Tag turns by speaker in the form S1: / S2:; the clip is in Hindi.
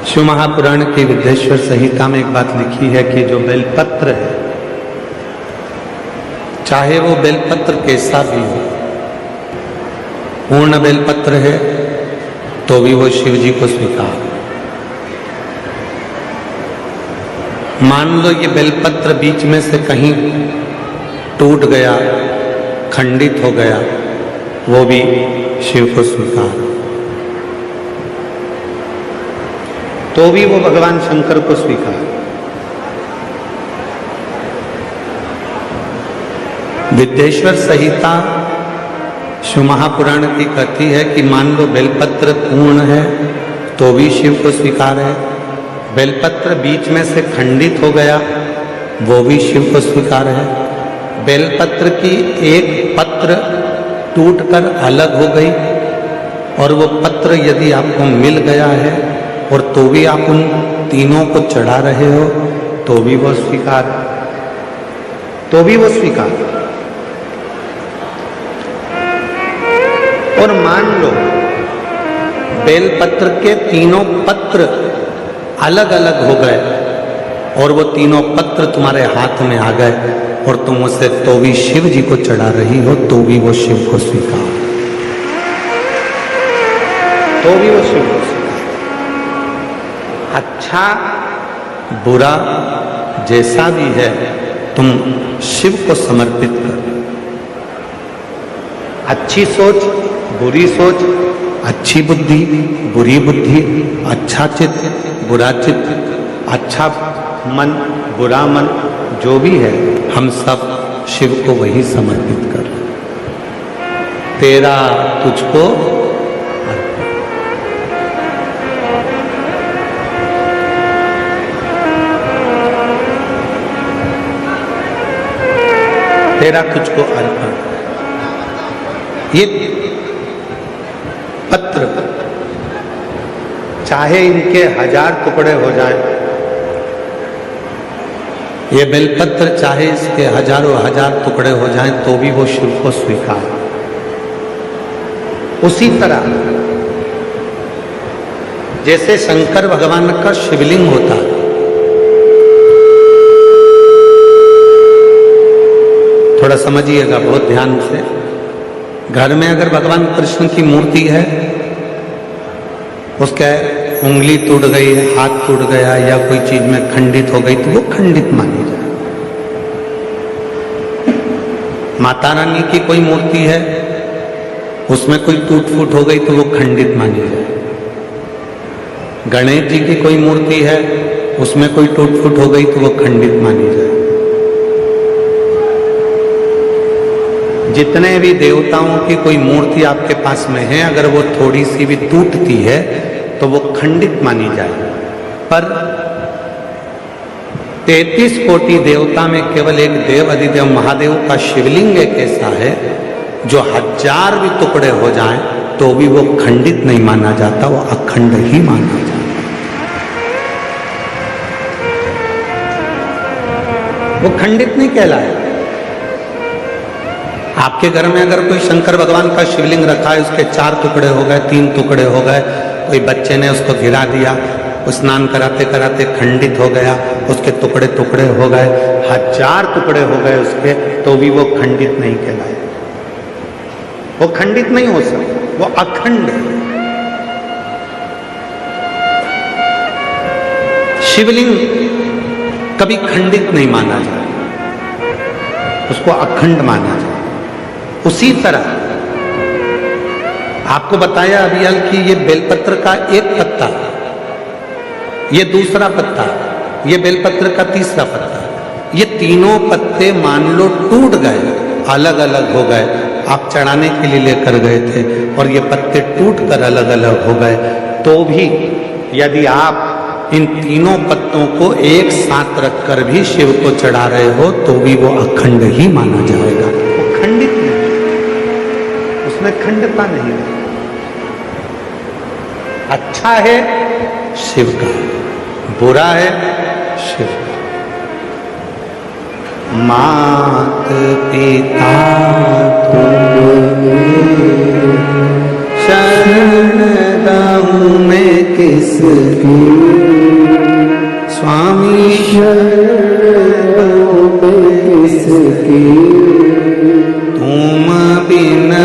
S1: शिव महापुराण की विद्येश्वर संहिता में एक बात लिखी है कि जो बेलपत्र है, चाहे वो बेलपत्र कैसा भी हो, पूर्ण बेलपत्र है तो भी वो शिव जी को स्वीकार। मान लो ये बेलपत्र बीच में से कहीं टूट गया, खंडित हो गया, वो भी शिव को स्वीकार। तो भी वो भगवान शंकर को स्वीकार। विद्येश्वर संहिता शिव महापुराण की कहती है कि मान लो बेलपत्र पूर्ण है तो भी शिव को स्वीकार है, बेलपत्र बीच में से खंडित हो गया वो भी शिव को स्वीकार है, बेलपत्र की एक पत्र टूटकर अलग हो गई और वो पत्र यदि आपको मिल गया है और तो भी आप उन तीनों को चढ़ा रहे हो तो भी वो स्वीकार, तो भी वो स्वीकार। और मान लो बेलपत्र के तीनों पत्र अलग अलग हो गए और वो तीनों पत्र तुम्हारे हाथ में आ गए और तुम उसे तो भी शिव जी को चढ़ा रही हो तो भी वो शिव को स्वीकार, तो भी वो शिव को स्वीकार। अच्छा बुरा जैसा भी है तुम शिव को समर्पित कर। अच्छी सोच, बुरी सोच, अच्छी बुद्धि, बुरी बुद्धि, अच्छा चित्त, बुरा चित्त, अच्छा मन, बुरा मन, जो भी है हम सब शिव को वही समर्पित कर। तेरा तुझको तेरा तुझको अर्पण। ये पत्र चाहे इनके 1000 टुकड़े हो जाएं, ये बेलपत्र चाहे इसके हजारों हजार टुकड़े हो जाएं तो भी वो शिव को स्वीकार। उसी तरह जैसे शंकर भगवान का शिवलिंग होता है, थोड़ा समझिएगा बहुत ध्यान से। घर में अगर भगवान कृष्ण की मूर्ति है, उसका उंगली टूट गई, हाथ टूट गया या कोई चीज में खंडित हो गई तो वो खंडित मानी जाए। माता रानी की कोई मूर्ति है, उसमें कोई टूट फूट हो गई तो वो खंडित मानी जाए। गणेश जी की कोई मूर्ति है, उसमें कोई टूट फूट हो गई तो वो खंडित मानी जाए। जितने भी देवताओं की कोई मूर्ति आपके पास में है, अगर वो थोड़ी सी भी टूटती है तो वो खंडित मानी जाए। पर 33 कोटि देवता में केवल एक देव अधिदेव महादेव का शिवलिंग एक ऐसा है जो 1000 भी टुकड़े हो जाएं तो भी वो खंडित नहीं माना जाता, वो अखंड ही माना जाता। वो खंडित नहीं कहलाए। आपके घर में अगर कोई शंकर भगवान का शिवलिंग रखा है, उसके 4 टुकड़े हो गए, 3 टुकड़े हो गए, कोई बच्चे ने उसको गिरा दिया, स्नान कराते कराते खंडित हो गया, उसके टुकड़े टुकड़े हो गए, 1000 टुकड़े हो गए उसके, तो भी वो खंडित नहीं कहलाए। वो खंडित नहीं हो सकता, वो अखंड है। शिवलिंग कभी खंडित नहीं माना जाए, उसको अखंड माना जाए। उसी तरह आपको बताया अभी हाल कि ये बेलपत्र का एक पत्ता, ये दूसरा पत्ता, ये बेलपत्र का तीसरा पत्ता, ये तीनों पत्ते मान लो टूट गए, अलग अलग हो गए, आप चढ़ाने के लिए लेकर गए थे और ये पत्ते टूट कर अलग अलग हो गए, तो भी यदि आप इन तीनों पत्तों को एक साथ रखकर भी शिव को चढ़ा रहे हो तो भी वो अखंड ही माना जाएगा। वो खंडित नहीं, उसमें खंडता नहीं है। अच्छा है शिव का, बुरा है शिव का। मात पिता तुम शरण गाऊं मैं किसकी, स्वामी शरण गाऊं मैं किसकी।